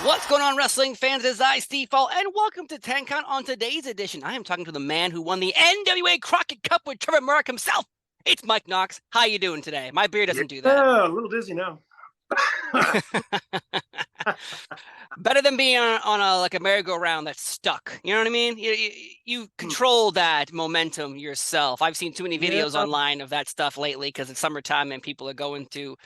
What's going on, wrestling fans? It's I, Steve Fall, and welcome to 10 Count. On today's edition, I am talking to the man who won the NWA Crockett Cup with Trevor Murdoch himself. It's Mike Knox. How you doing today? My beer doesn't do that. Yeah, a little dizzy now. Better than being on a merry-go-round that's stuck. You know what I mean? You control that momentum yourself. I've seen too many Yeah, videos online of that stuff lately because it's summertime and people are going to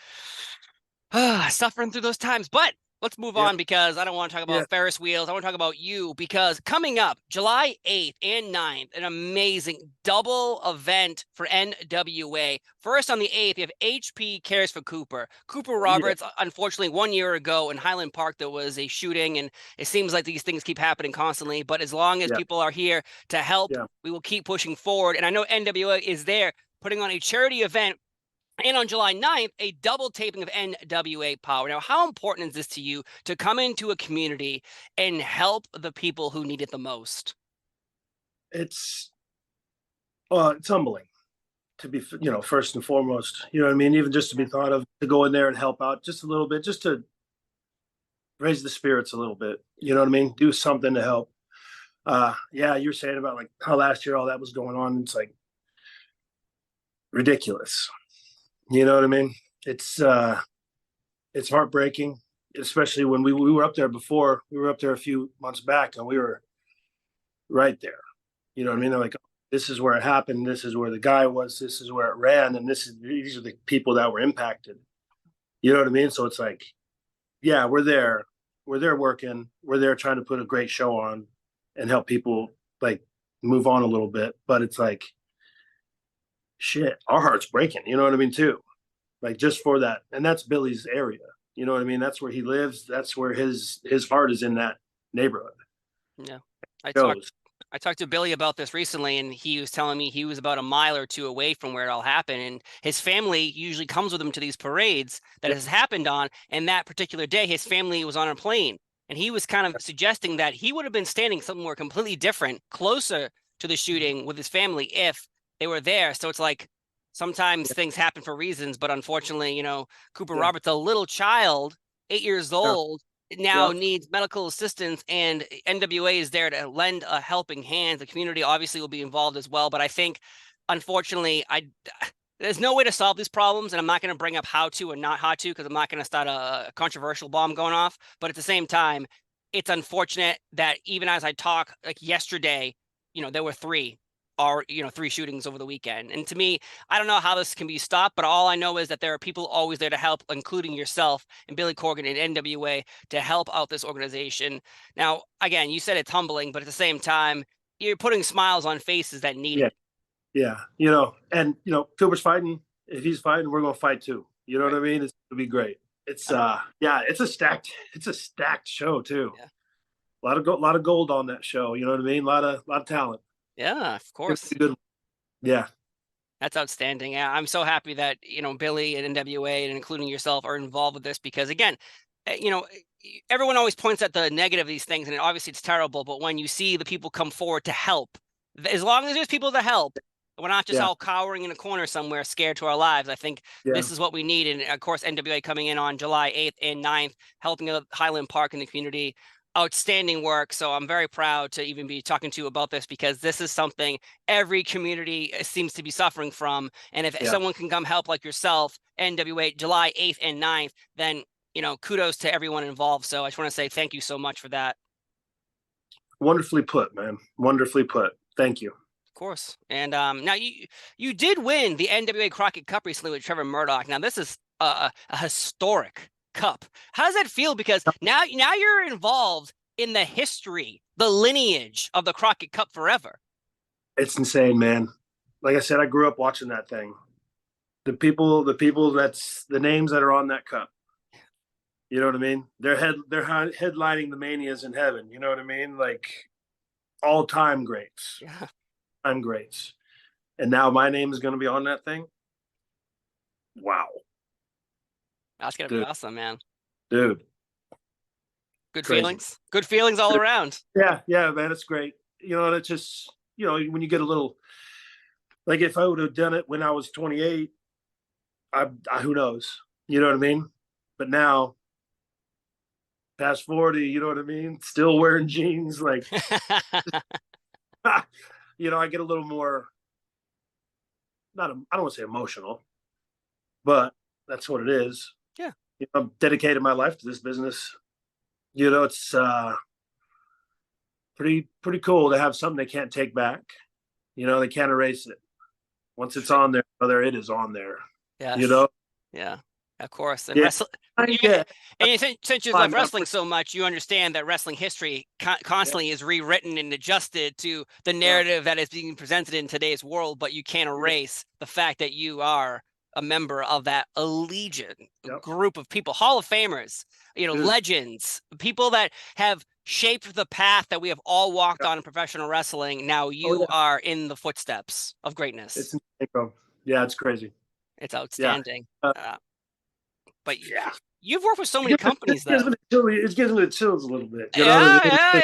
suffering through those times. But let's move yeah, on because I don't want to talk yeah, about Ferris wheels. I want to talk about you because coming up July 8th and 9th, an amazing double event for NWA. First on the 8th, you have HP Cares for Cooper. Cooper yeah, Roberts, unfortunately, 1 year ago in Highland Park, there was a shooting, and it seems like these things keep happening constantly. But as long as yeah, people are here to help, yeah. we will keep pushing forward. And I know NWA is there putting on a charity event, and on July 9th, a double taping of NWA Power. Now, how important is this to you to come into a community and help the people who need it the most? It's it's humbling to be, first and foremost. You know what I mean? Even just to be thought of to go in there and help out just a little bit, just to raise the spirits a little bit. You know what I mean? Do something to help. Yeah, you're saying about like how last year all that was going on. It's like ridiculous. You know what I mean? It's heartbreaking, especially when we were up there before. We were up there a few months back, and we were right there. You know what I mean? They're like, this is where it happened. This is where the guy was. This is where it ran, and these are the people that were impacted. You know what I mean? So it's like, yeah, we're there. We're there working. We're there trying to put a great show on and help people like move on a little bit. But it's like, shit, our heart's breaking. You know what I mean? Too, like just for that, and that's Billy's area. You know what I mean? That's where he lives. That's where his heart is, in that neighborhood. Yeah. I talked Goes. I talked to Billy about this recently, and he was telling me he was about a mile or two away from where it all happened. And his family usually comes with him to these parades that Yeah, has happened on. And that particular day, his family was on a plane. And he was kind of suggesting that he would have been standing somewhere completely different, closer to the shooting with his family if they were there. So it's like sometimes things happen for reasons, but unfortunately, Cooper yeah, Roberts, a little child, 8 years yeah, old, now yeah, needs medical assistance, and NWA is there to lend a helping hand. The community obviously will be involved as well, but I think, unfortunately, there's no way to solve these problems, and I'm not going to bring up how to or not how to because I'm not going to start a controversial bomb going off. But at the same time, it's unfortunate that even as I talk, like yesterday, there were three shootings over the weekend. And to me, I don't know how this can be stopped, but all I know is that there are people always there to help, including yourself and Billy Corgan and NWA, to help out this organization. Now, again, you said it's humbling, but at the same time, you're putting smiles on faces that need yeah, it. yeah. And Cooper's fighting. If he's fighting, we're gonna fight too. You know what Right. I mean? It's gonna be great. It's yeah, it's a stacked show too. Yeah. A lot of gold on that show. You know what I mean? A lot of talent. Yeah, of It's course. a good. Yeah, That's outstanding. Yeah, I'm so happy that, Billy and NWA and including yourself are involved with this because, again, everyone always points at the negative of these things, and obviously it's terrible. But when you see the people come forward to help, as long as there's people to help, we're not just yeah, all cowering in a corner somewhere scared to our lives. I think yeah. this is what we need. And of course, NWA coming in on July 8th and 9th, helping out Highland Park in the community. Outstanding work. So I'm very proud to even be talking to you about this because this is something every community seems to be suffering from. And if Yeah. someone can come help like yourself, NWA July 8th and 9th, then kudos to everyone involved. So I just want to say thank you so much for that. Wonderfully put, man. Wonderfully put. Thank you. Of course. And now you did win the NWA Crockett Cup recently with Trevor Murdoch. Now this is a historic cup. How does that feel? Because now you're involved in the history, the lineage of the Crockett Cup forever. It's insane, man. Like I said, I grew up watching that thing. The people that's the names that are on that cup. You know what I mean? They're headlining the manias in heaven. You know what I mean? Like all time greats, Yeah, time greats. And now my name is going to be on that thing. Wow, that's gonna be dude, awesome, man. dude, Good crazy. feelings. Good feelings all around. Yeah, yeah, man, it's great. And it's just when you get a little, like if I would have done it when I was 28, I who knows? You know what I mean? But now past 40, you know what I mean? Still wearing jeans. Like, you know, I get a little more, not, I don't want to say emotional, but that's what it is. Yeah. You know, I've dedicated my life to this business. You know, it's pretty cool to have something they can't take back. You know, they can't erase it. Once it's on there, whether it is on there. Yes. You know? Yeah, of course. And Yeah. wrestling, Yeah. and since you love wrestling so much, you understand that wrestling history constantly is rewritten and adjusted to the narrative that is being presented in today's world, but you can't erase the fact that you are a member of that allegiant group of people, Hall of Famers, you know, legends, people that have shaped the path that we have all walked on in professional wrestling. Now you are in the footsteps of greatness. It's yeah, it's crazy. It's outstanding. But yeah, you've worked with so many companies, though. It gives me the chills a little bit. You know yeah, what I mean?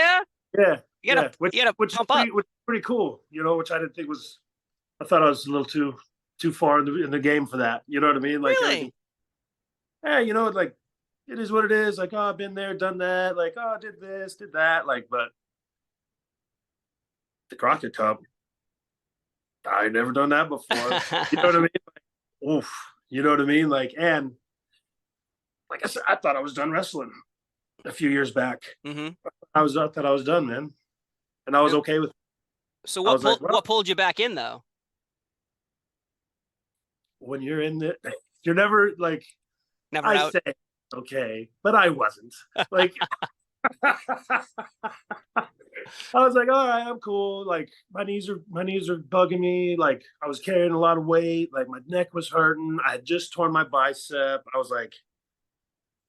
yeah. You gotta which pump up. Which is pretty cool, you know, which I didn't think was, I thought I was a little too far in the game for that. You know what I mean? Like, really? Yeah, you know, like, it is what it is. Like, oh, I've been there, done that. Like, oh, I did this, did that. Like, but the Crockett Cup, I never done that before. You know what I mean? Like, oof. You know what I mean? Like, and like I said, I thought I was done wrestling a few years back. Mm-hmm. I thought I was done, man, and I was okay with it. So what pulled you back in, though? When you're in it, you're never like, never I out. say okay, but I wasn't like. I was like, all right, I'm cool. Like, my knees are bugging me. Like, I was carrying a lot of weight. Like, my neck was hurting. I had just torn my bicep. I was like,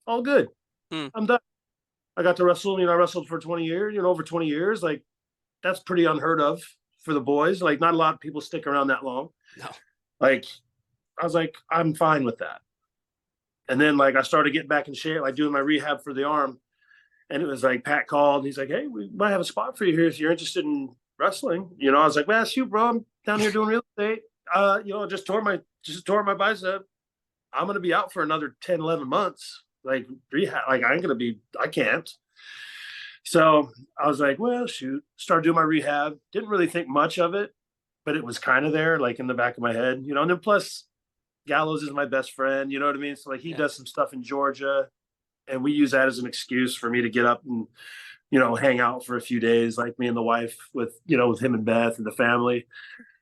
all good. I'm done. I got to wrestle. You know, I wrestled for 20 years. You know, over 20 years. Like, that's pretty unheard of for the boys. Like, not a lot of people stick around that long. No. Like, I was like, I'm fine with that. And then, like, I started getting back in shape, like doing my rehab for the arm. And it was like, Pat called. He's like, hey, we might have a spot for you here if you're interested in wrestling. You know, I was like, well, that's you, bro. I'm down here doing real estate. You know, just tore my bicep. I'm going to be out for another 10, 11 months. Like, rehab, like, I can't. So I was like, well, shoot. Started doing my rehab. Didn't really think much of it, but it was kind of there, like, in the back of my head, you know. And then plus, Gallows is my best friend, you know what I mean? So, like, he does some stuff in Georgia. And we use that as an excuse for me to get up and, you know, hang out for a few days, like me and the wife with, you know, with him and Beth and the family.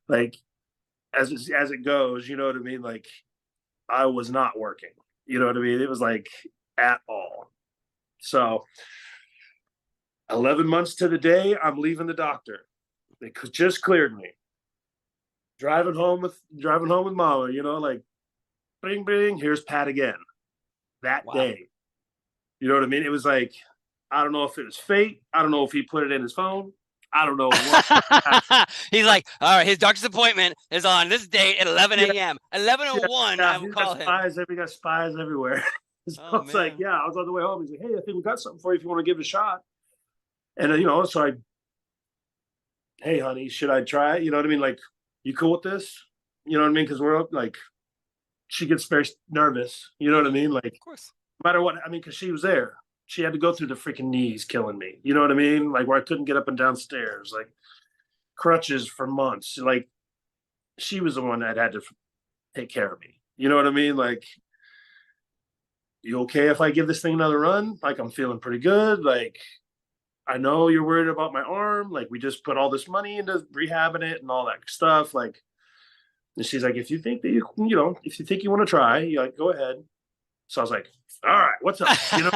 Like, as it goes, you know what I mean? Like, I was not working, you know what I mean? It was like, at all. So 11 months to the day, I'm leaving the doctor. They just cleared me. Driving home with mama, you know, like, bing, bing, here's Pat again. That day. You know what I mean? It was like, I don't know if it was fate. I don't know if he put it in his phone. I don't know what. He's like, all right, his doctor's appointment is on this date at 11 a.m. 11:01, I will call him. We got spies everywhere. So it's like, I was on the way home. He's like, hey, I think we got something for you if you want to give it a shot. And, you know, so hey, honey, should I try it? You know what I mean? Like, you cool with this? You know what I mean? Because we're like, she gets very nervous. You know what I mean? Like, of course. No matter what, I mean, because she was there. She had to go through the freaking knees killing me. You know what I mean? Like, where I couldn't get up and down stairs, like crutches for months. Like, she was the one that had to take care of me. You know what I mean? Like, you okay if I give this thing another run? Like, I'm feeling pretty good. Like, I know you're worried about my arm. Like, we just put all this money into rehabbing it and all that stuff. Like, and she's like, if you think that you want to try, you like, go ahead. So I was like, all right, what's up? You know,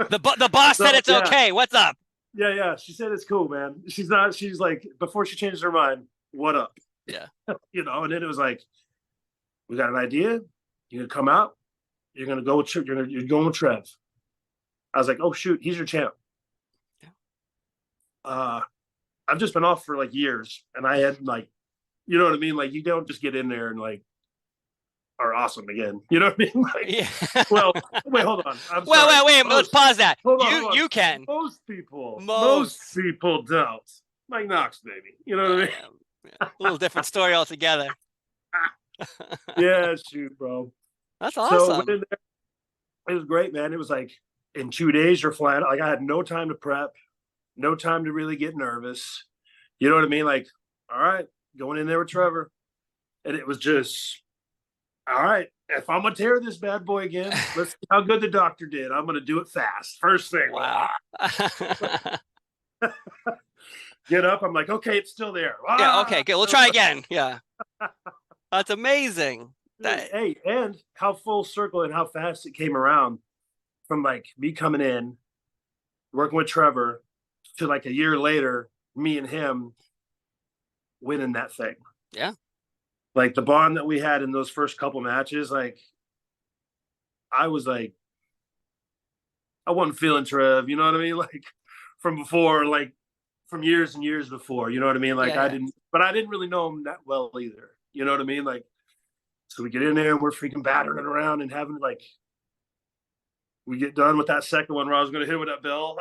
the boss said it's okay. What's up? Yeah. She said it's cool, man. She's like, before she changes her mind, what up? Yeah. You know, and then it was like, we got an idea. You're gonna come out. You're gonna go with you're going with Trev. I was like, oh shoot, he's your champ. Yeah. I've just been off for like years, and I had like, you know what I mean? Like, you don't just get in there and like are awesome again. You know what I mean? Like, well, wait, hold on. Wait. Let's pause that. You can. Most people don't. Like Knox, baby. You know what I mean? A little different story altogether. Yeah, shoot, bro. That's awesome. So it was great, man. It was like, in 2 days you're flying. Like I had no time to prep, no time to really get nervous. You know what I mean? Like, all right, going in there with Trevor. And it was just, all right, if I'm gonna tear this bad boy again, let's see how good the doctor did. I'm gonna do it fast. First thing. Wow. Get up. I'm like, okay, it's still there. Yeah, okay, good. We'll try again. Yeah. That's amazing. Hey, and how full circle and how fast it came around from like me coming in, working with Trevor, to like a year later, me and him winning that thing. Yeah. Like the bond that we had in those first couple matches, like I was like, I wasn't feeling Trev, you know what I mean? Like from before, like from years and years before, you know what I mean? Like Yeah, I yeah. didn't, but I didn't really know him that well either. You know what I mean? Like, so we get in there and we're freaking battering around and having like, we get done with that second one where I was going to hit with that bell.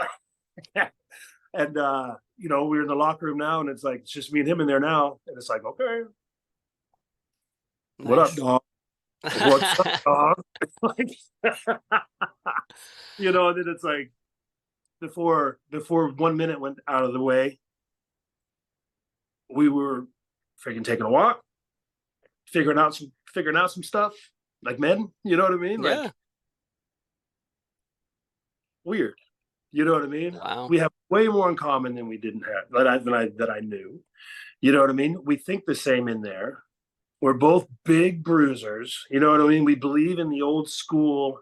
And, you know, we're in the locker room now and it's like, it's just me and him in there now. And it's like, okay, what up, Nice. dog? What's up, dog? Like, you know, and then it's like, before 1 minute went out of the way, we were freaking taking a walk, figuring out some stuff like men, you know what I mean? Yeah. Like weird. You know what I mean? Wow. We have way more in common than we didn't have that I knew. You know what I mean? We think the same in there. We're both big bruisers. You know what I mean? We believe in the old school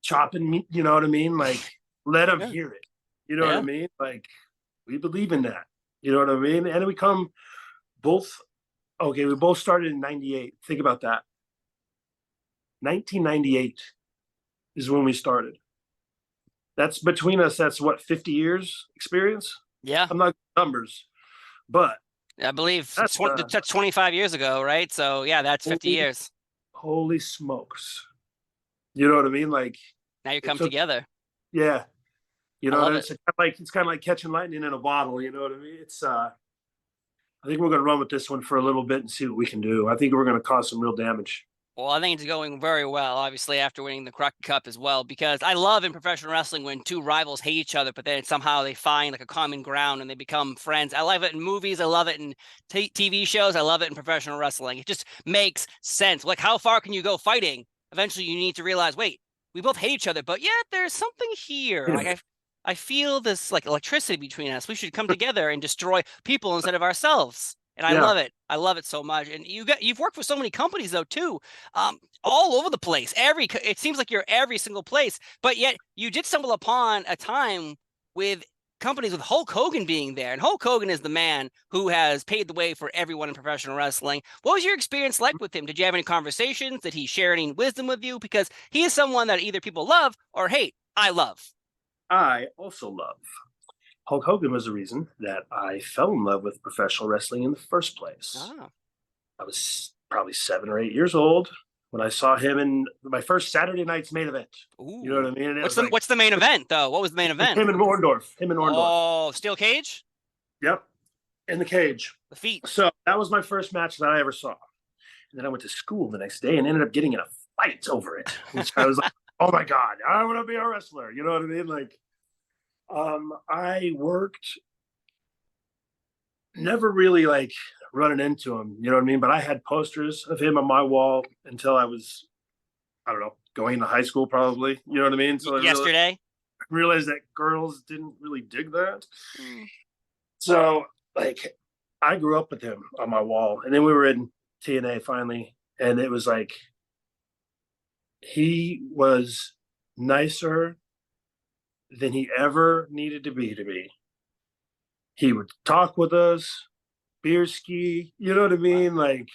chopping meat, you know what I mean? Like let them hear it. You know what I mean? Like we believe in that. You know what I mean? And we come both, okay, we both started in 98. Think about that. 1998 is when we started. That's between us. That's what, 50 years experience? Yeah. I'm not numbers, but I believe that's 25 years ago, right? So yeah, that's 50 years. Holy smokes. You know what I mean? Like now you come together. Yeah. You know, it's kind of like catching lightning in a bottle. You know what I mean? It's I think we're going to run with this one for a little bit and see what we can do. I think we're going to cause some real damage. Well, I think it's going very well, obviously, after winning the Crockett Cup as well, because I love in professional wrestling when two rivals hate each other, but then somehow they find like a common ground and they become friends. I love it in movies. I love it in TV shows. I love it in professional wrestling. It just makes sense. Like, how far can you go fighting? Eventually, you need to realize, wait, we both hate each other, but yet there's something here. Like, I feel this like electricity between us. We should come together and destroy people instead of ourselves. And I love it. I love it so much. And you've worked with so many companies though too, all over the place. It seems like you're every single place, but yet you did stumble upon a time with companies with Hulk Hogan being there. And Hulk Hogan is the man who has paved the way for everyone in professional wrestling. What was your experience like with him? Did you have any conversations? Did he share any wisdom with you? Because he is someone that either people love or hate. I love. I also love. Hulk Hogan was the reason that I fell in love with professional wrestling in the first place. I was probably 7 or 8 years old when I saw him in my first Saturday night's main event. Ooh. You know what I mean? What's the main event though? What was the main event? Him and Orndorff. Oh, steel cage? Yep. In the cage. The feet. So that was my first match that I ever saw. And then I went to school the next day and ended up getting in a fight over it. Which I was like, oh my God, I want to be a wrestler. You know what I mean? Like, I worked, never really like running into him, you know what I mean? But I had posters of him on my wall until I was, I don't know, going into high school probably, you know what I mean? So yesterday? I realized that girls didn't really dig that. So like I grew up with him on my wall, and then we were in TNA finally, and it was like he was nicer than he ever needed to be to me. He would talk with us, beer ski, you know what I mean? Like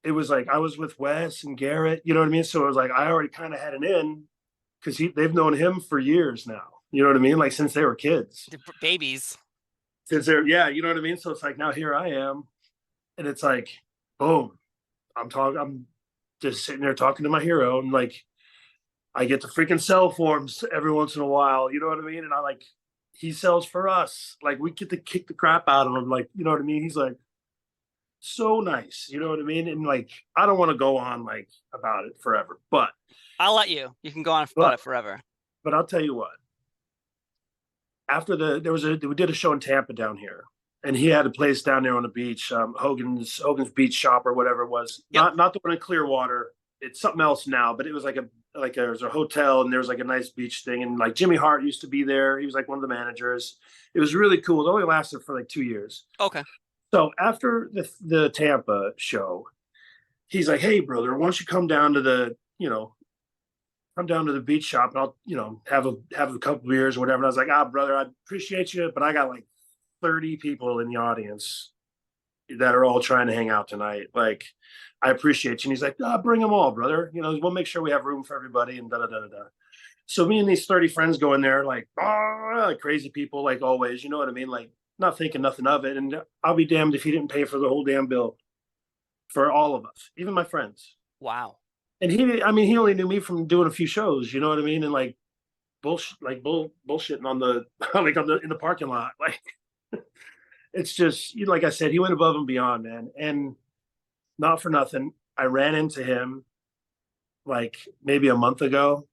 it was like I was with Wes and Garrett, you know what I mean? So it was like I already kind of had an in because they've known him for years now. You know what I mean? Like since they were kids. Babies. Since they're, yeah, you know what I mean? So it's like now here I am. And it's like, boom. I'm just sitting there talking to my hero, and like I get to freaking sell for him every once in a while, you know what I mean? And I like, he sells for us. Like we get to kick the crap out of him. Like, you know what I mean? He's like, so nice. You know what I mean? And like, I don't want to go on like about it forever, I'll let you. You can go on about but it forever. but I'll tell you what. After we did a show in Tampa down here, and he had a place down there on the beach, Hogan's Beach Shop or whatever it was. Yep. Not the one in Clearwater. It's something else now, but it was there was a hotel and there was like a nice beach thing, and like Jimmy Hart used to be there. He was like one of the managers. It was really cool. It only lasted for like 2 years. Okay. So after the Tampa show, he's like, "Hey, brother, why don't you come down to come down to the beach shop and I'll, have a couple beers or whatever." And I was like, brother, I appreciate you, but I got like 30 people in the audience that are all trying to hang out tonight. Like, I appreciate you." And he's like, bring them all, brother. We'll make sure we have room for everybody and da da da da da. So me and these 30 friends go in there like crazy people, like always, you know what I mean? Like, not thinking nothing of it. And I'll be damned if he didn't pay for the whole damn bill for all of us, even my friends. Wow. And he only knew me from doing a few shows, you know what I mean? And like bullshitting on the in the parking lot. Like, it's just, like I said, he went above and beyond, man. And not for nothing, I ran into him like maybe a month ago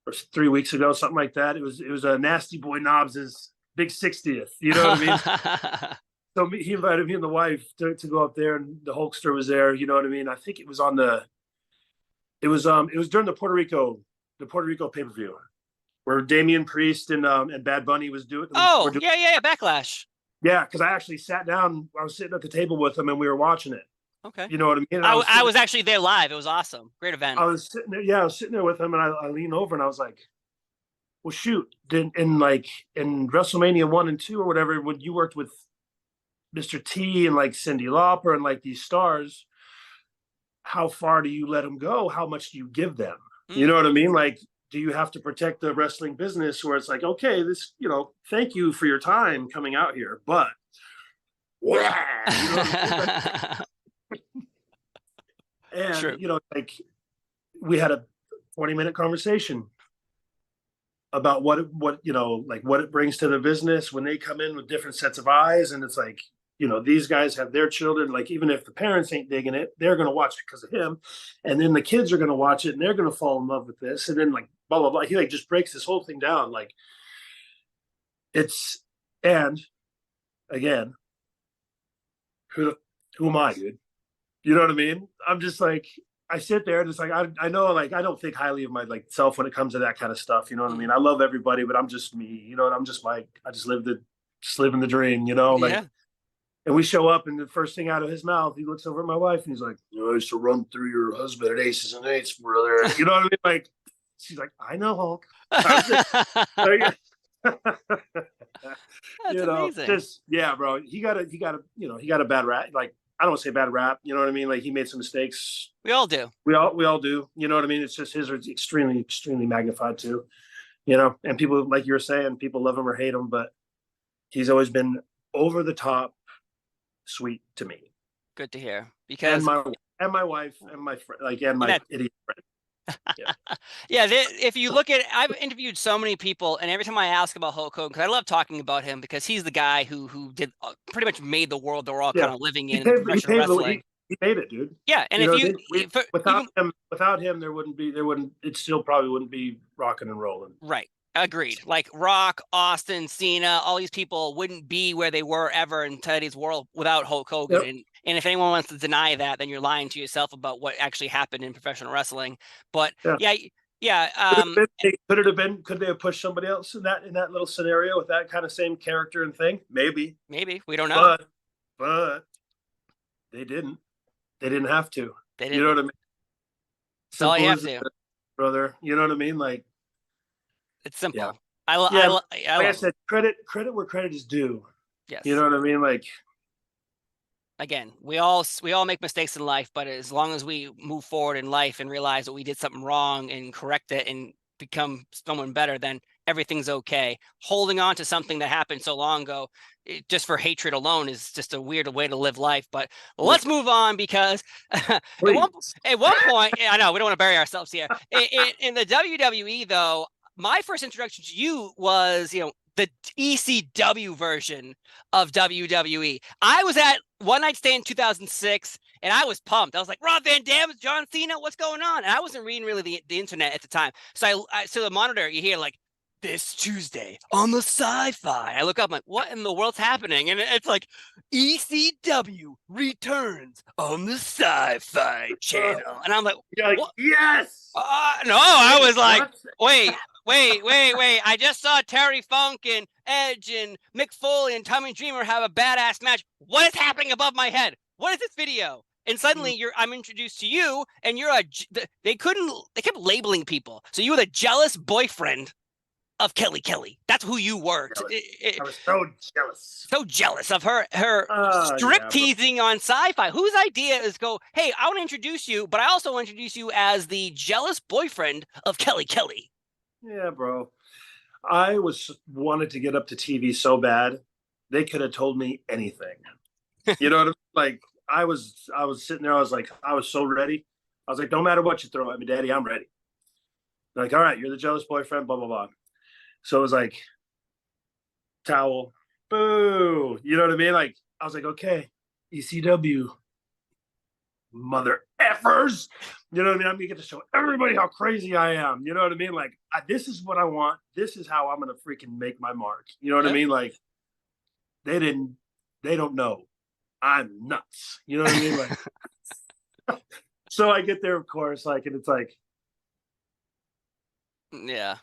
or 3 weeks ago, something like that. It was a Nasty Boy Knobs's big 60th, you know what I mean? So he invited me and the wife to go up there, and the Hulkster was there, you know what I mean? I think it was it was during the Puerto Rico pay-per-view where Damian Priest and Bad Bunny was doing. Oh, yeah, Backlash. Yeah, because I actually sat down. I was sitting at the table with him, and we were watching it. Okay. You know what I mean? I was actually there live. It was awesome. Great event. I was sitting there. Yeah, I was sitting there with him, and I leaned over, and I was like, "Well, shoot!" In WrestleMania 1 and 2 or whatever, when you worked with Mr. T and like Cyndi Lauper and like these stars, how far do you let them go? How much do you give them? You know what I mean? Like, do you have to protect the wrestling business where it's like, okay, this, thank you for your time coming out here, but and True. like, we had a 20-minute conversation about what it brings to the business when they come in with different sets of eyes. And it's like, these guys have their children, like, even if the parents ain't digging it, they're going to watch it because of him. And then the kids are going to watch it and they're going to fall in love with this. And then like, blah, blah, blah. He like just breaks this whole thing down. Like, and again, who am I, dude? You know what I mean? I'm just like, I sit there and it's like, I know, like, I don't think highly of my like self when it comes to that kind of stuff. You know what I mean? I love everybody, but I'm just me, and I'm just like, I just living the dream, like, yeah. And we show up, and the first thing out of his mouth, he looks over at my wife, and he's like, "I used to run through your husband at Aces and Eights, brother." You know what I mean? Like, she's like, "I know, Hulk." That's amazing. Just, yeah, bro. He got a bad rap. Like, I don't want to say bad rap. You know what I mean? Like, he made some mistakes. We all do. We all do. You know what I mean? It's just his are extremely, extremely magnified too. And people, like you were saying, people love him or hate him, but he's always been over the top sweet to me. Good to hear. Because and my wife and my friend, like, and my idiot friend. Yeah. Yeah. If you look at it, I've interviewed so many people, and every time I ask about Hulk Hogan, because I love talking about him, because he's the guy who did pretty much made the world that we're all kind of living in professional wrestling. He made it, dude. Yeah, and without him, it still probably wouldn't be rocking and rolling. Right. Agreed. Like Rock, Austin, Cena, all these people wouldn't be where they were ever in today's world without Hulk Hogan. Yep. And if anyone wants to deny that, then you're lying to yourself about what actually happened in professional wrestling. But yeah. Could they have pushed somebody else in that little scenario with that kind of same character and thing? Maybe. We don't know. But they didn't. They didn't have to. They didn't. You know what I mean? That's all you have to, brother. You know what I mean? Like, it's simple. Yeah. Like I said, credit where credit is due. Yes. You know what I mean? Like, again, we all make mistakes in life, but as long as we move forward in life and realize that we did something wrong and correct it and become someone better, then everything's okay. Holding on to something that happened so long ago, just for hatred alone, is just a weird way to live life. But let's move on, because at one point, I know we don't want to bury ourselves here. In the WWE, though, my first introduction to you was, the ECW version of WWE. I was at One Night Stand 2006, and I was pumped. I was like, Rob Van Dam, John Cena, what's going on? And I wasn't reading really the internet at the time. So so the monitor, you hear like, this Tuesday on the Sci-Fi. I look up, I'm like, what in the world's happening? And it's like, ECW returns on the Sci-Fi channel. And I'm like, You're like, what? yes. No, I was like, wait. I just saw Terry Funk and Edge and Mick Foley and Tommy Dreamer have a badass match. What is happening above my head? What is this video? And suddenly I'm introduced to you, and you're they kept labeling people. So you were the jealous boyfriend of Kelly Kelly. That's who you were. I was so jealous. So jealous of her strip teasing on Sci-Fi. Whose idea is go, hey, I want to introduce you, but I also want to introduce you as the jealous boyfriend of Kelly Kelly. Yeah, bro. I wanted to get up to TV so bad. They could have told me anything. You know what I mean? Like I was sitting there, I was so ready. I was like, don't matter what you throw at me, Daddy, I'm ready. Like, all right, you're the jealous boyfriend, blah, blah, blah. So it was like, towel, boo. You know what I mean? Like, I was like, okay, ECW, mother effers. You know what I mean? I'm gonna get to show everybody how crazy I am. You know what I mean? Like, this is what I want. This is how I'm gonna freaking make my mark. You know what I mean? Like, they don't know. I'm nuts. You know what I mean? Like, so I get there, of course, like, and it's like, yeah,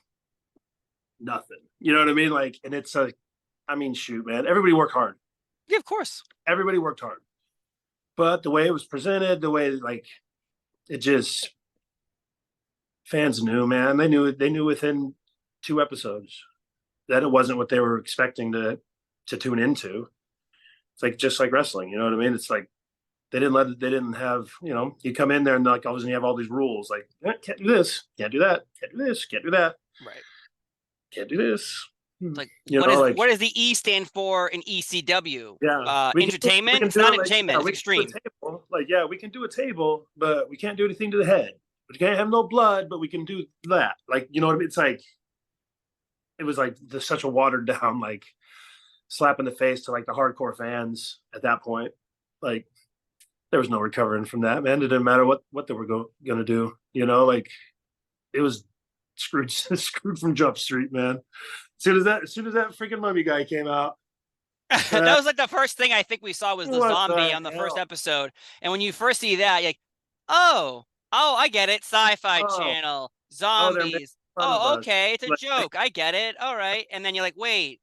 nothing. You know what I mean? Like, and it's like, I mean, shoot, man, everybody worked hard. Yeah, of course. Everybody worked hard. But the way it was presented, the way, like, it just, fans knew, man. They knew within 2 episodes that it wasn't what they were expecting to tune into. It's like, just like wrestling, you know what I mean? It's like, they didn't have, you know, you come in there and like, all of a sudden you have all these rules, like, can't do this, can't do that, can't do this, can't do that. Right. Can't do this. Like, what does the E stand for in ECW? Yeah, entertainment. It's not entertainment. It's extreme. Like, yeah, we can do a table, but we can't do anything to the head. We can't have no blood, but we can do that. Like, you know what I mean? It's like, it was like such a watered down, like, slap in the face to like the hardcore fans at that point. Like, there was no recovering from that, man. It didn't matter what they were gonna do. You know, like, it was screwed from Jump Street, man. As soon as that freaking mummy guy came out, that was like the first thing I think we saw was the zombie on the first episode. And when you first see that, you're like, oh, I get it. Sci-Fi channel, zombies. Oh, okay, it's a joke. I get it. All right. And then you're like, wait,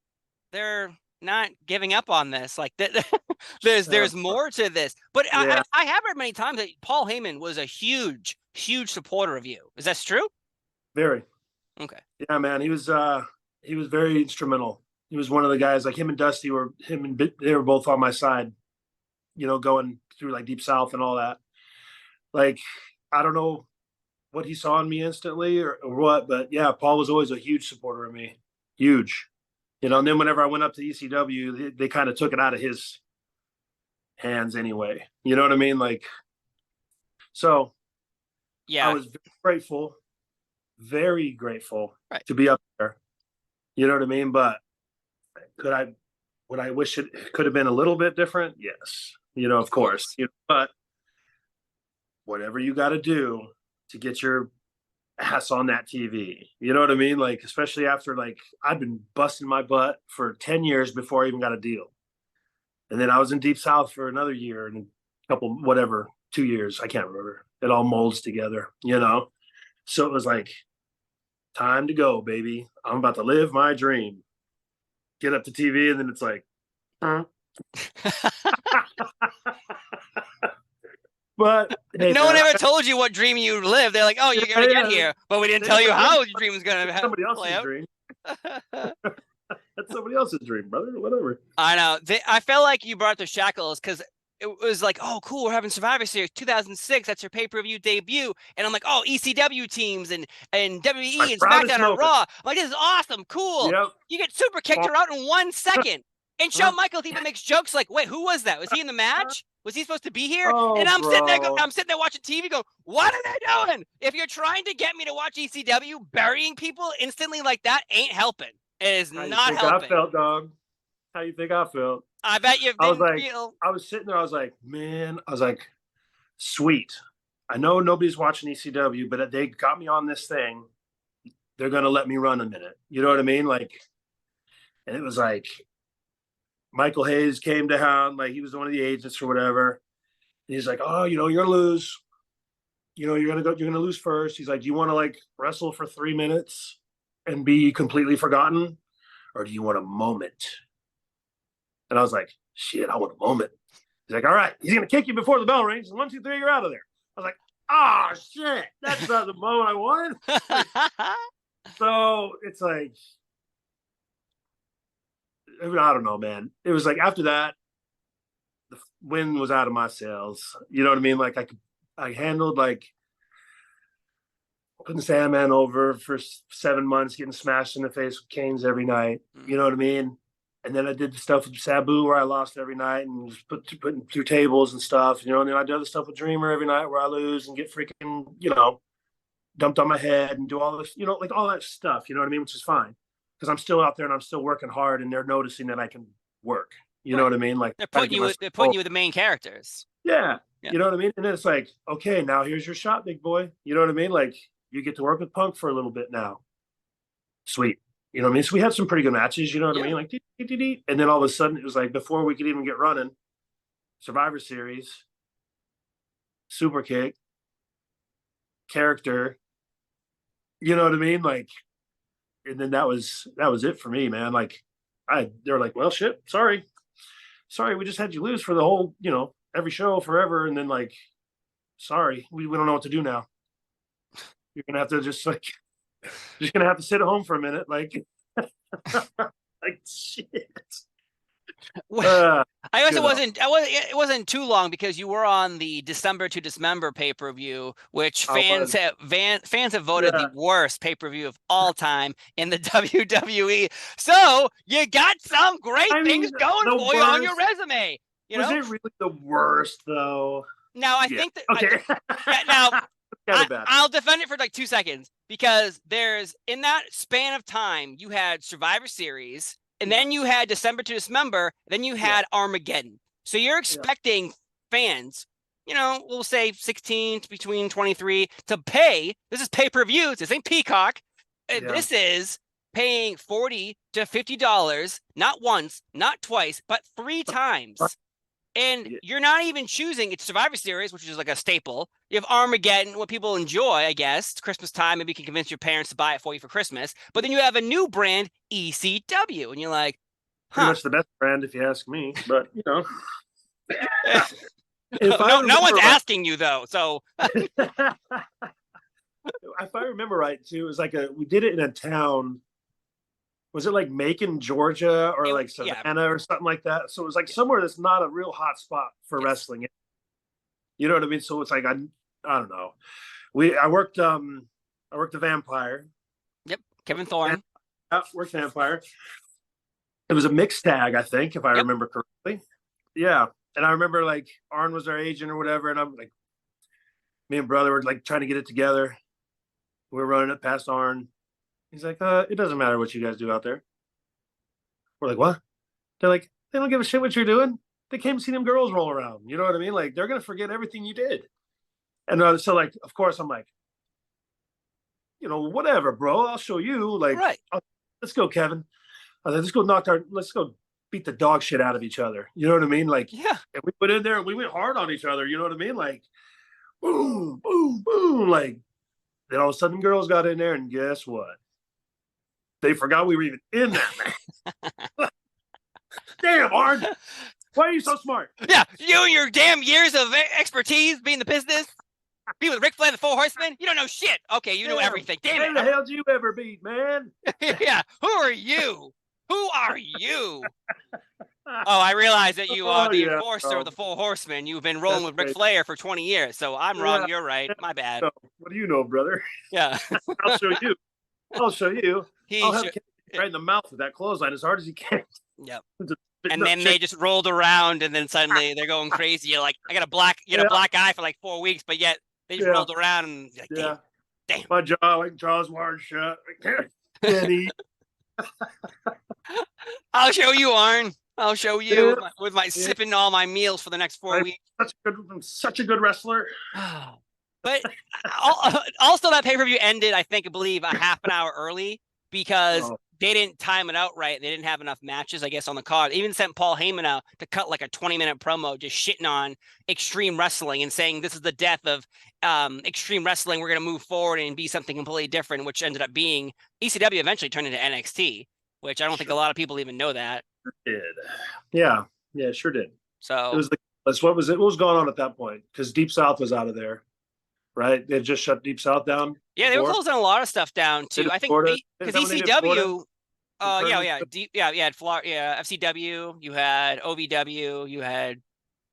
they're not giving up on this. Like, there's more to this. But yeah. I have heard many times that Paul Heyman was a huge supporter of you. Is that true? Very. Okay. Yeah, man. He was very instrumental. He was one of the guys, like him and Dusty they were both on my side, you know, going through like Deep South and all that. Like, I don't know what he saw in me instantly or what, but yeah, Paul was always a huge supporter of me. Huge. You know, and then whenever I went up to ECW, they kind of took it out of his hands anyway. You know what I mean? Like, so yeah, I was very grateful to be up there. You know what I mean? But would I wish it could have been a little bit different? Yes. You know, of course. You know, but whatever you got to do to get your ass on that TV. You know what I mean? Like, especially after, like, I'd been busting my butt for 10 years before I even got a deal. And then I was in Deep South for another year and a couple, 2 years. I can't remember. It all molds together, you know? So it was like, time to go, baby. I'm about to live my dream. Get up to TV, and then it's like, But hey, no one ever told you what dream you live. They're like, oh, you're gonna get here, but we didn't tell you how your dream was gonna have somebody else's dream. That's somebody else's dream, brother. Whatever. I know. I felt like you brought the shackles because it was like, oh, cool, we're having Survivor Series 2006. That's your pay-per-view debut, and I'm like, oh, ECW teams and WWE and SmackDown and Raw. I'm like, this is awesome, cool. Yep. You get super kicked her out in 1 second. And Shawn Michaels even makes jokes like, wait, who was that? Was he in the match? Was he supposed to be here? Oh, and I'm sitting there watching TV going, what are they doing? If you're trying to get me to watch ECW, burying people instantly like that ain't helping. It is not helping. How you think I felt, dog? How you think I felt? I bet you I was didn't like, feel. I was sitting there. I was like, man, I was like, sweet. I know nobody's watching ECW, but they got me on this thing. They're gonna let me run a minute. You know what I mean? Like, and it was like Michael Hayes came down, like he was one of the agents or whatever. And he's like, oh, you're gonna lose. You're gonna lose first. He's like, do you want to like wrestle for 3 minutes and be completely forgotten, or do you want a moment? And I was like, shit, I want a moment. He's like, all right, he's gonna kick you before the bell rings. 1, 2, 3, you're out of there. I was like, ah, oh, shit, that's not the moment I wanted. So it's like, I don't know, man. It was like after that, the wind was out of my sails. You know what I mean? Like I handled like putting Sandman over for 7 months, getting smashed in the face with canes every night. You know what I mean? And then I did the stuff with Sabu where I lost every night and was putting through tables and stuff. And then I do other stuff with Dreamer every night where I lose and get freaking, dumped on my head and do all this, like all that stuff. You know what I mean? Which is fine because I'm still out there and I'm still working hard and they're noticing that I can work. You know what I mean? Like they're putting you with the main characters. Yeah. You know what I mean? And then it's like, okay, now here's your shot, big boy. You know what I mean? Like you get to work with Punk for a little bit now. Sweet. You know what I mean? So we had some pretty good matches, you know what I mean? Like, and then all of a sudden it was like before we could even get running, Survivor Series, Super Kick, character, you know what I mean? Like, and then that was it for me, man. Like they were like, well, shit, sorry, we just had you lose for the whole, every show forever. And then like, sorry, we don't know what to do now. You're going to have to just sit at home for a minute. Like, like shit. I guess it wasn't too long because you were on the December to Dismember pay-per-view, which fans have voted the worst pay-per-view of all time in the WWE. So you got some great things going for you on your resume. Was it really the worst though? Now I think that okay. I'll defend it for like 2 seconds because there's in that span of time you had Survivor Series. And then you had December to Dismember, then you had Armageddon. So you're expecting fans, we'll say 16 to between 23 to pay. This is pay-per-views. This ain't Peacock. This is paying $40 to $50, not once, not twice, but 3 times. And you're not even choosing. It's Survivor Series, which is like a staple. You have Armageddon, what people enjoy, I guess. It's Christmas time. Maybe you can convince your parents to buy it for you for Christmas. But then you have a new brand, ECW. And you're like, pretty much the best brand, if you ask me. But, no one's asking you, though. So if I remember right, too, it was like we did it in a town. Was it like Macon, Georgia, or like Savannah or something like that? So it was like somewhere that's not a real hot spot for wrestling. You know what I mean? So it's like I don't know. I worked the Vampire. Yep, Kevin Thorne. Worked Vampire. It was a mixed tag, I think, if I remember correctly. Yeah, and I remember like Arn was our agent or whatever, and I'm like, me and brother were like trying to get it together. We were running it past Arn. He's like, it doesn't matter what you guys do out there. We're like, what? They're like, they don't give a shit what you're doing. They came to see them girls roll around. You know what I mean? Like, they're going to forget everything you did. And so, like, of course, I'm like, whatever, bro. I'll show you. Like, let's go, Kevin. I was like, let's go beat the dog shit out of each other. You know what I mean? Like, and we went in there and we went hard on each other. You know what I mean? Like, boom, boom, boom. Like, then all of a sudden, girls got in there, and guess what? They forgot we were even in that match. Damn, Arn. Why are you so smart? Yeah, you and your damn years of expertise being the business. Be with Ric Flair, the Four Horsemen. You don't know shit. Okay, you know everything. Damn it. Who the hell did you ever beat, man? Yeah, who are you? Who are you? Oh, I realize that you are the enforcer of the Four Horsemen. You've been rolling with Ric Flair for 20 years, so I'm wrong. You're right. My bad. So, what do you know, brother? Yeah. I'll show you. I'll have Kevin right in the mouth with that clothesline as hard as he can. Yep. And then they just rolled around, and then suddenly they're going crazy. You're like, I got a black eye for like 4 weeks, but yet they just rolled around and like, damn. My jaw's wired shut. Can't eat. I'll show you, Arn. I'll show you Yeah, with my yeah. sipping all my meals for the next 4 weeks. I'm such a good wrestler. But also that pay-per-view ended, I believe, a half an hour early because Oh, they didn't time it out right. They didn't have enough matches, I guess, on the card. They even sent Paul Heyman out to cut like a 20-minute promo just shitting on Extreme Wrestling and saying this is the death of Extreme Wrestling. We're going to move forward and be something completely different, which ended up being ECW eventually turned into NXT, which I don't think a lot of people even know that. did. Yeah, yeah, it sure did. So It was that's what was it? What was going on at that point? Because Deep South was out of there, right? They just shut Deep South down. yeah, they were closing a lot of stuff down too. I think because ECW. You had Florida, FCW, you had OVW, you had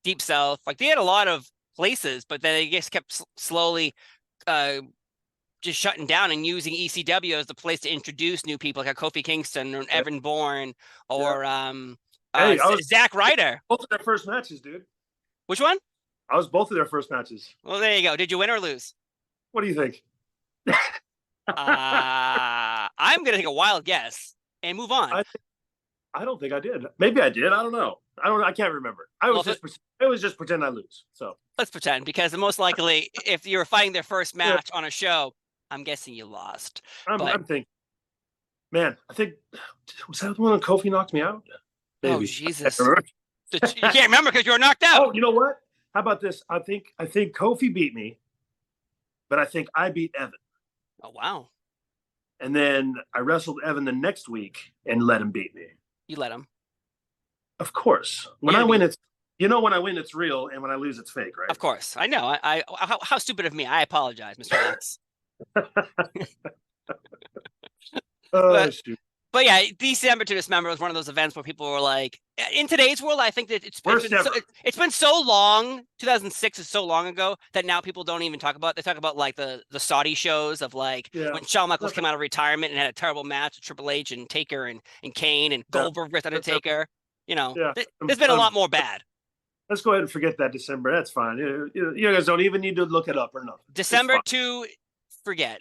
Deep South. Like they had a lot of places, but they just kept slowly just shutting down and using ECW as the place to introduce new people, like a Kofi Kingston or Evan Bourne or Hey, I was Zack Ryder. both of their first matches, dude. Which one? I was both of their first matches. Well, there you go. Did you win or lose? What do you think? I'm gonna take a wild guess and move on. I don't think I did. Maybe I did. I don't know. I can't remember. I was just pretend I lose. So let's pretend, because most likely, if you were fighting their first match on a show, I'm guessing you lost. I'm thinking, man, I think was that the one when Kofi knocked me out? Maybe. Oh Jesus! You can't remember because you were knocked out. Oh, you know what? How about this? I think Kofi beat me, but I think I beat Evan. Oh wow! And then I wrestled Evan the next week and let him beat me. You let him. Of course. When I win, when I win, it's real, and when I lose, it's fake, right? Of course. I know. How stupid of me. I apologize, Mr. Knox. But yeah, December to Dismember was one of those events where people were like, in today's world, I think that it's been so long. 2006 is so long ago that now people don't even talk about it. They talk about like the Saudi shows of like when Shawn Michaels came out of retirement and had a terrible match with Triple H and Taker and Kane and Goldberg versus Undertaker. There's been a lot more bad. Let's go ahead and forget that December. That's fine. You guys don't even need to look it up or nothing. December to forget.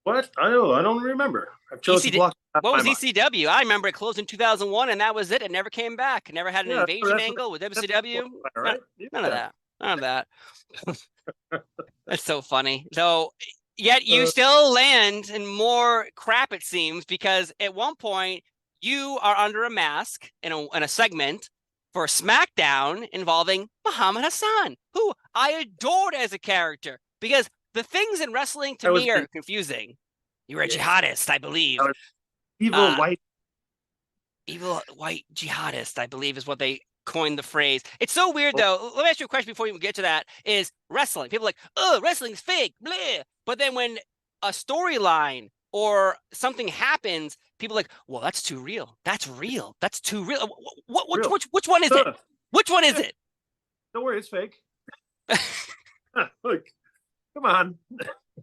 What? I don't remember. I've chosen to block. What was ECW? I remember it closed in 2001, and that was it. It never came back. It never had an invasion angle with WCW. Right? None of that. None of that. That's so funny. So, yet you still land in more crap, it seems, because at one point you are under a mask in a segment for SmackDown involving Muhammad Hassan, who I adored as a character, because the things in wrestling to me are confusing. You were a jihadist, I believe. Evil white jihadist, I believe, is what they coined the phrase. It's so weird, though. Let me ask you a question before you get to that. Is wrestling? People are like, oh, wrestling's fake, bleh. But then when a storyline or something happens, people are like, well, that's too real. That's real. That's too real. Which one is it? Which one is it? Don't worry, it's fake. Look. Come on.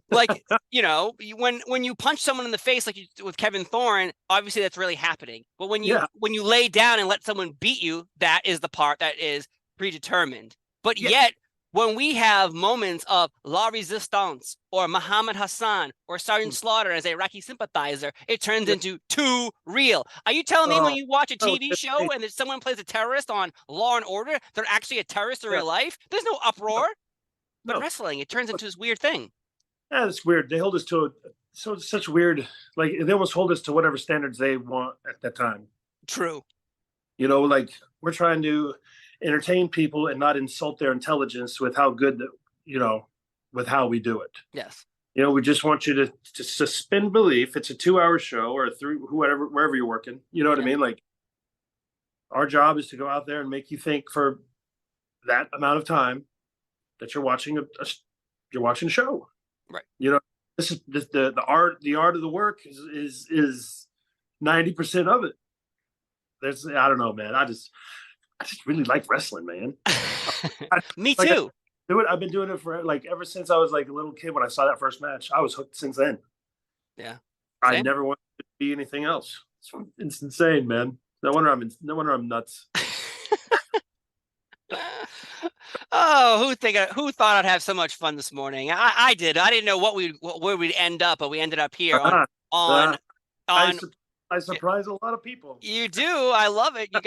Like, when you punch someone in the face, like with Kevin Thorne, obviously that's really happening. But when you lay down and let someone beat you, that is the part that is predetermined. But yet, when we have moments of La Resistance or Muhammad Hassan or Sergeant Slaughter as a Iraqi sympathizer, it turns into too real. Are you telling me when you watch a TV show and someone plays a terrorist on Law and Order, they're actually a terrorist in real life? There's no uproar. But wrestling, it turns into this weird thing. Yeah, it's weird. They hold us to such weird, like they almost hold us to whatever standards they want at that time. True. Like we're trying to entertain people and not insult their intelligence with how good, with how we do it. Yes. We just want you to suspend belief. It's a 2-hour show or wherever you're working. You know what I mean? Like our job is to go out there and make you think for that amount of time that you're watching a show, right? This is the art of the work is 90% of it. I don't know, man. I just really like wrestling, man. Me too. I've been doing it for ever since I was like a little kid. When I saw that first match, I was hooked since then. Yeah, I never wanted to be anything else. It's insane, man. No wonder I'm nuts. Oh, who thought I'd have so much fun this morning? I did. I didn't know where we'd end up, but we ended up here on I surprise a lot of people. You do. I love it. You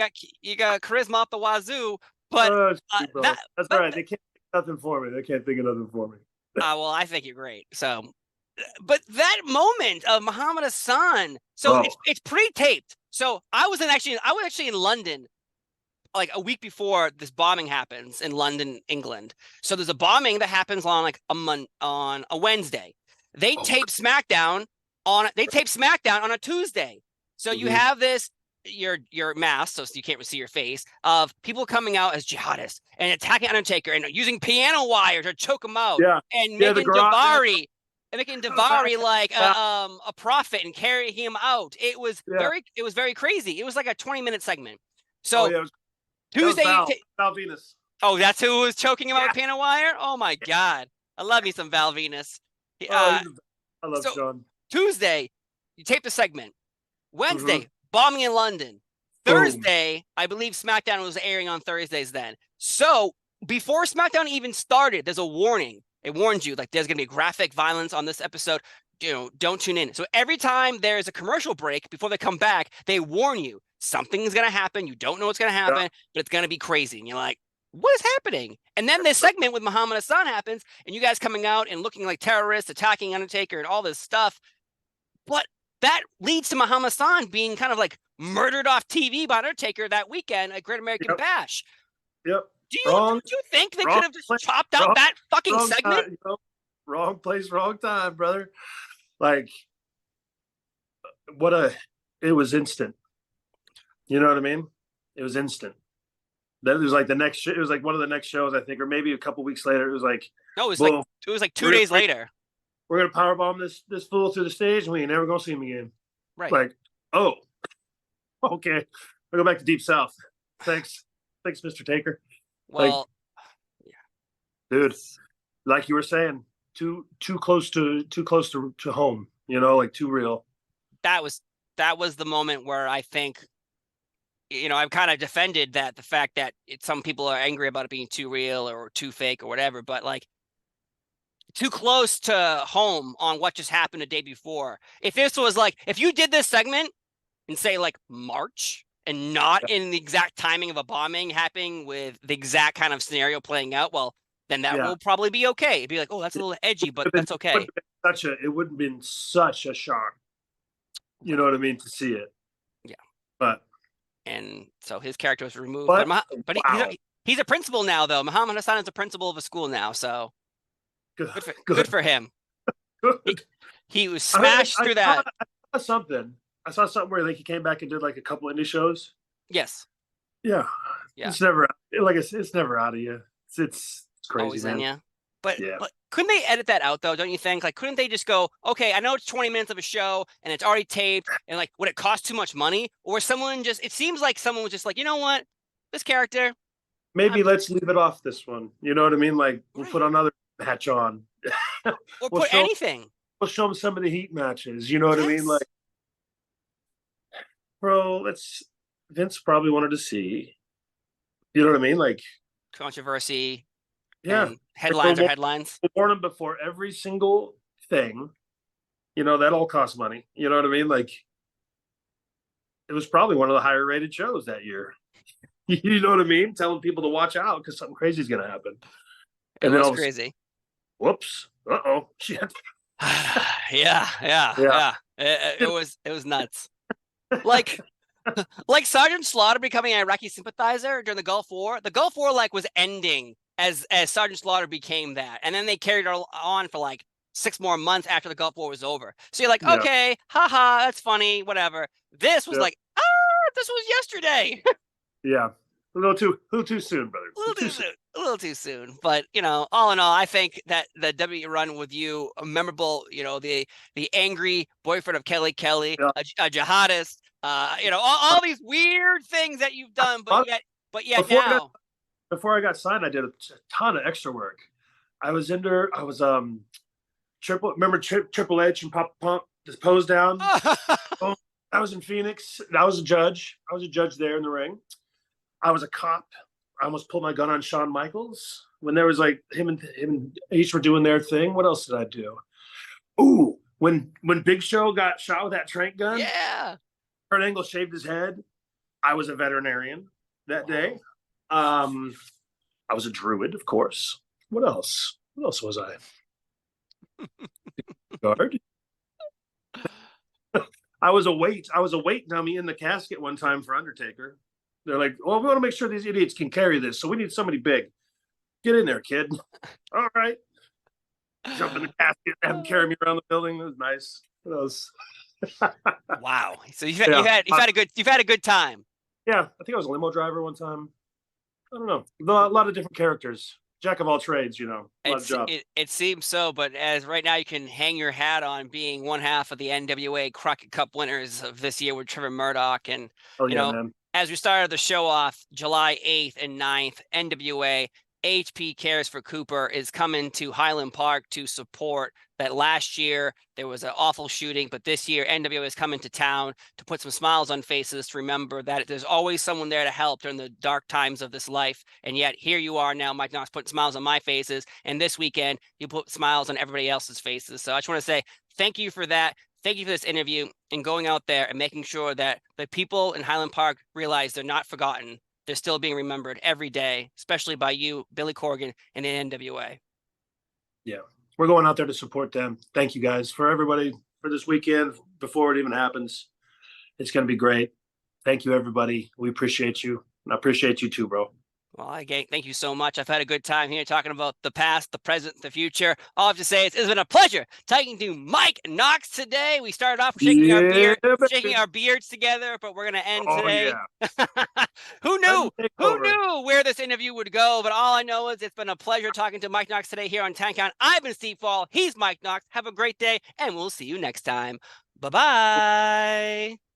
got charisma off the wazoo. But bro. That's all right. They can't think of nothing for me. They can't think of nothing for me. well, I think you're great. So, but that moment of Muhammad Hassan, so it's pre-taped. So I was actually in London like a week before this bombing happens in London, England. So there's a bombing that happens on like on a Wednesday. They tape SmackDown on a Tuesday. So you have this your mask, so you can't see your face, of people coming out as jihadists and attacking Undertaker and using piano wire to choke him out, and making Daivari like a prophet and carry him out. It was very crazy. It was like a 20-minute segment. So Tuesday, Val Venus. Oh, that's who was choking him out with piano wire. Oh my God, I love me some Val Venus. I love Sean. Tuesday, you tape the segment. Wednesday, bombing in London. Thursday, I believe SmackDown was airing on Thursdays then. So before SmackDown even started, there's a warning. It warns you, like, there's going to be graphic violence on this episode. Don't tune in. So every time there's a commercial break before they come back, they warn you something's going to happen. You don't know what's going to happen, but it's going to be crazy. And you're like, what is happening? And then this segment with Muhammad Hassan happens, and you guys coming out and looking like terrorists, attacking Undertaker and all this stuff. But that leads to Muhammad Hassan being kind of like murdered off TV by Undertaker that weekend at Great American Bash. Yep. Do you think they could have just chopped out that fucking segment? Time, wrong place, wrong time, brother. Like, it was instant. You know what I mean? It was instant. That was like it was like one of the next shows, I think, or maybe a couple weeks later. It was like, no, it was like 2 days later. We're gonna powerbomb this fool through the stage, and we ain't never gonna see him again. Right? Like, oh, okay. I'll go back to Deep South. Thanks, Mr. Taker. Well, dude, like you were saying, too close to home. You know, like too real. That was the moment where I think, I've kind of defended the fact that some people are angry about it being too real or too fake or whatever, but like too close to home on what just happened the day before. If this was like, if you did this segment in say like March and not in the exact timing of a bombing happening with the exact kind of scenario playing out, well, then that will probably be okay. It'd be like, oh, that's a little edgy, but that's okay. It wouldn't have been such a shock. You know what I mean? To see it. Yeah. And so his character was removed. But he's a principal now, though. Muhammad Hassan is a principal of a school now, so good for him. Good. He was smashed through that. I saw something where like he came back and did like a couple indie shows. Yes. Yeah. It's never it's never out of you. It's crazy, always man. In you. But couldn't they edit that out though? Don't you think? Like, couldn't they just go, okay, I know it's 20 minutes of a show and it's already taped, and like, would it cost too much money? Or it seems like someone was just like, you know what, this character. Maybe let's leave it off this one. You know what I mean? Like, we'll put another match on. Or put anything. We'll show them some of the heat matches. You know what I mean? Like, bro, Vince probably wanted to see. You know what I mean? Like, controversy. Yeah. Headlines are headlines. We'll warn them before every single thing. You know, that all costs money. You know what I mean? Like, it was probably one of the higher rated shows that year. You know what I mean? Telling people to watch out because something crazy is going to happen. And then crazy. Whoops. Uh-oh. Shit. Yeah. It was nuts. Like Sergeant Slaughter becoming an Iraqi sympathizer during the Gulf War. The Gulf War was ending as Sergeant Slaughter became that, and then they carried it on for like 6 more months after the Gulf War was over. So you're like, okay, haha, that's funny, whatever. This was like, this was yesterday. Yeah. A little too soon, brother. A little too soon. But, all in all, I think that the WWE run with you, memorable, the angry boyfriend of Kelly, a jihadist, all these weird things that you've done, but yet now. Before I got signed, I did a ton of extra work. Remember Triple H and Papa Pump, just pose down. I was in Phoenix. I was a judge. There in the ring. I was a cop. I almost pulled my gun on Shawn Michaels when there was like him and H were doing their thing. What else did I do? Ooh, when Big Show got shot with that trank gun. Yeah. Kurt Angle shaved his head. I was a veterinarian that day. I was a druid, of course. What else? What else was I? Guard. I was a weight dummy in the casket one time for Undertaker. They're like, well, we want to make sure these idiots can carry this, so we need somebody big. Get in there, kid. All right. Jump in the casket, have him carry me around the building. It was nice. It was. Wow. So you've had a good time. Yeah, I think I was a limo driver one time. I don't know. A lot of different characters. Jack of all trades, you know. A lot of jobs. It seems so, but as right now you can hang your hat on being one half of the NWA Crockett Cup winners of this year with Trevor Murdoch. And man. As we started the show off, July 8th and 9th, NWA HP Cares for Cooper is coming to Highland Park to support that. Last year there was an awful shooting, but this year NWA is coming to town to put some smiles on faces, to remember that there's always someone there to help during the dark times of this life. And yet here you are now, Mike Knox, putting smiles on my faces, and this weekend you put smiles on everybody else's faces. So I just want to say thank you for that. Thank you for this interview and going out there and making sure that the people in Highland Park realize they're not forgotten. They're still being remembered every day, especially by you, Billy Corgan, and the NWA. Yeah, we're going out there to support them. Thank you guys for everybody for this weekend before it even happens. It's going to be great. Thank you, everybody. We appreciate you. And I appreciate you too, bro. Well, again, thank you so much. I've had a good time here talking about the past, the present, the future. All I have to say is it's been a pleasure talking to Mike Knox today. We started off shaking our beards together, but we're going to end today. Yeah. Who knew where this interview would go? But all I know is it's been a pleasure talking to Mike Knox today here on Town. I've been Steve Fall. He's Mike Knox. Have a great day, and we'll see you next time. Bye-bye.